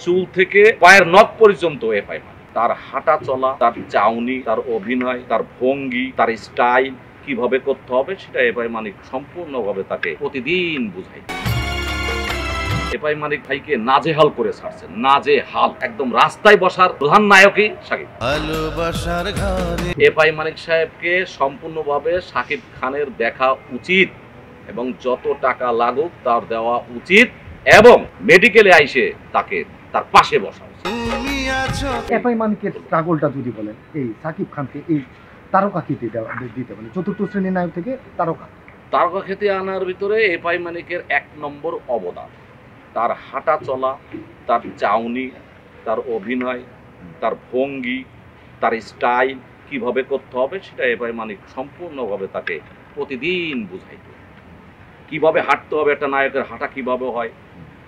চুল থেকে পায়ের নখ পর্যন্ত এফআই মানে তার হাঁটা চলা, তার চাউনি, তার অভিনয়, তার ভঙ্গি, তার স্টাইল কিভাবে করতে হবে সেটা এফআই মানিক সম্পূর্ণভাবে তাকে প্রতিদিন বুঝাই। এফআই মানিক ভাইকে নাজেহাল করে ছাড়ছেন, নাজেহাল, একদম রাস্তায় বসার প্রধান নায়কই শাকিব। এফআই মানিক সাহেবকে সম্পূর্ণভাবে শাকিব খানের দেখা উচিত এবং যত টাকা লাগুক তার দেওয়া উচিত এবং মেডিকেলে আইসে তাকে তার পাশে বসা উচিত। এফআই মানিকের স্ট্রাগলটা যদি বলেন, এই শাকিব খানকে এই তারকা খ্যাতি দিতে বলেন, চতুর্থ শ্রেণীর নায়ক থেকে তারকা খ্যাতি আনার ভিতরে এফআই মানিকের ১ নম্বর অবদান তার হাঁটা চলা, তার চাউনি, তার অভিনয়, তার ভঙ্গি, তার স্টাইল কিভাবে করতে হবে সেটা এফআই মানিক সম্পূর্ণভাবে তাকে প্রতিদিন বুঝাইত। কিভাবে হাঁটতে হবে, একটা নায়কের হাঁটা কিভাবে হয়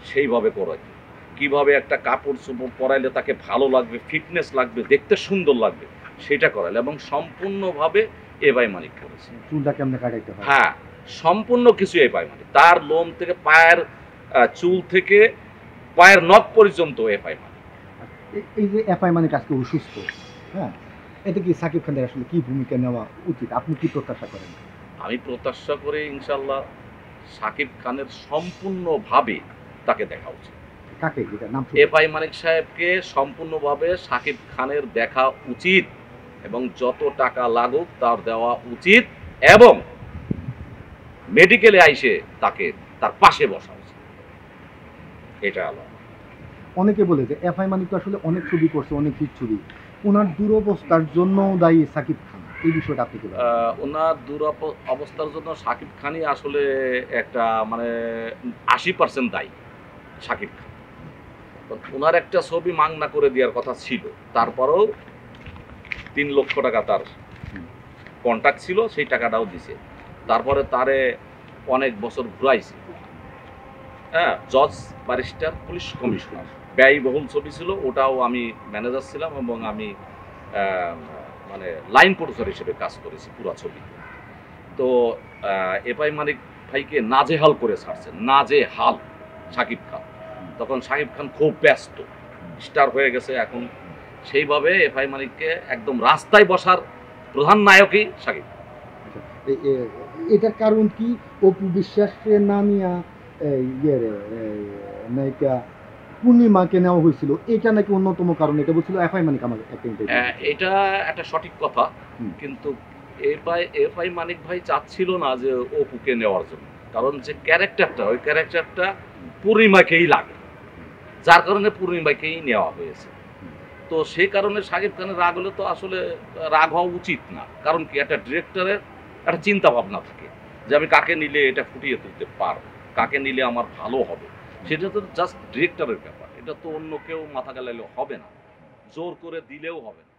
সেইভাবে করাই, কিভাবে একটা কাপড় চোপড় পরাইলে তাকে ভালো লাগবে, ফিটনেস লাগবে, দেখতে সুন্দর লাগবে সেটা করাইলে এবং সম্পূর্ণভাবে এফআই মানিক করেছে। চুলটা কেমনে কাটাইতে হয়, হ্যাঁ, সম্পূর্ণ কিছু এফআই মানিক, তার লোম থেকে পায়ের চুল থেকে পায়ের নখ পর্যন্ত এফআই মানিক। এই যে এফআই মানিক আজকে অসুস্থ, হ্যাঁ, এটা কি শাকিব খানের আসলে কি ভূমিকা নেওয়া উচিত, আপনি কি প্রত্যাশা করেন? আমি প্রত্যাশা করি ইনশাল্লাহ শাকিব খানের সম্পূর্ণভাবে তাকে দেখা উচিত। কাকে? নাম এফআই মানিক সাহেবকে সম্পূর্ণভাবে শাকিব খানের দেখা উচিত এবং যত টাকা লাগুক তার দেওয়া উচিত এবং মেডিকেলে আইসে তাকে তার পাশে বসা উচিত। এটা হলো। অনেকে বলে যে এফআই মানিক তো আসলে অনেক ছবি করছে, অনেক হিট ছবি, ওনার দুরবস্থার জন্য দায়ী শাকিব খান, এই বিষয়টা আপনি কি বলেন? ওনার দুরবস্থার জন্য শাকিব খানই আসলে একটা মানে ৮০% দায়ী শাকিব খান। ওনার একটা ছবি মাংনা করে দেওয়ার কথা ছিল, তারপরেও ৩ লক্ষ টাকা তার কন্ট্রাক্ট ছিল, সেই টাকাটাও দিছে। তারপরে তারে অনেক বছর ঘুরাইছে, হ্যাঁ, জজ, ব্যারিস্টার, পুলিশ কমিশনার, ব্যয়বহুল ছবি ছিল, ওটাও আমি ম্যানেজার ছিলাম এবং আমি মানে লাইন প্রডিউসার হিসেবে কাজ করেছি পুরো ছবি। তো এফআই মানিক ভাইকে নাজেহাল করে ছাড়ছেন, নাজেহাল শাকিব খান। তখন শাকিব খান খুব ব্যস্ত, স্টার হয়ে গেছে এখন, সেইভাবে এফআই মানিককে একদম রাস্তায় বসার প্রধান নায়কই শাকিব। এটার কারণ কি? অপু বিশ্বাসের নামিয়া নায়িকা পূর্ণিমাকে নেওয়া হয়েছিল, এটা নাকি অন্যতম কারণ, এটা বলছিল এফআই মানিক। আমার এটা একটা সঠিক কথা, কিন্তু এফআই মানিক ভাই চাচ্ছিল না যে অপুকে নেওয়ার জন্য, কারণ যে ক্যারেক্টারটা, ওই ক্যারেক্টারটা পূর্ণিমাকেই লাগে, যার কারণে পূর্ণিমাকেই নেওয়া হয়েছে। তো সেই কারণে শাকিব খানের রাগ হলে তো আসলে রাগ হওয়া উচিত না, কারণ কি একটা ডিরেক্টরের একটা চিন্তা ভাবনা থাকে যে আমি কাকে নিলে এটা ফুটিয়ে তুলতে পারবো, কাকে নিলে আমার ভালো হবে, সেটা তো জাস্ট ডিরেক্টরের ব্যাপার, এটা তো অন্য কেউ মাথা গালাইলেও হবে না, জোর করে দিলেও হবে না।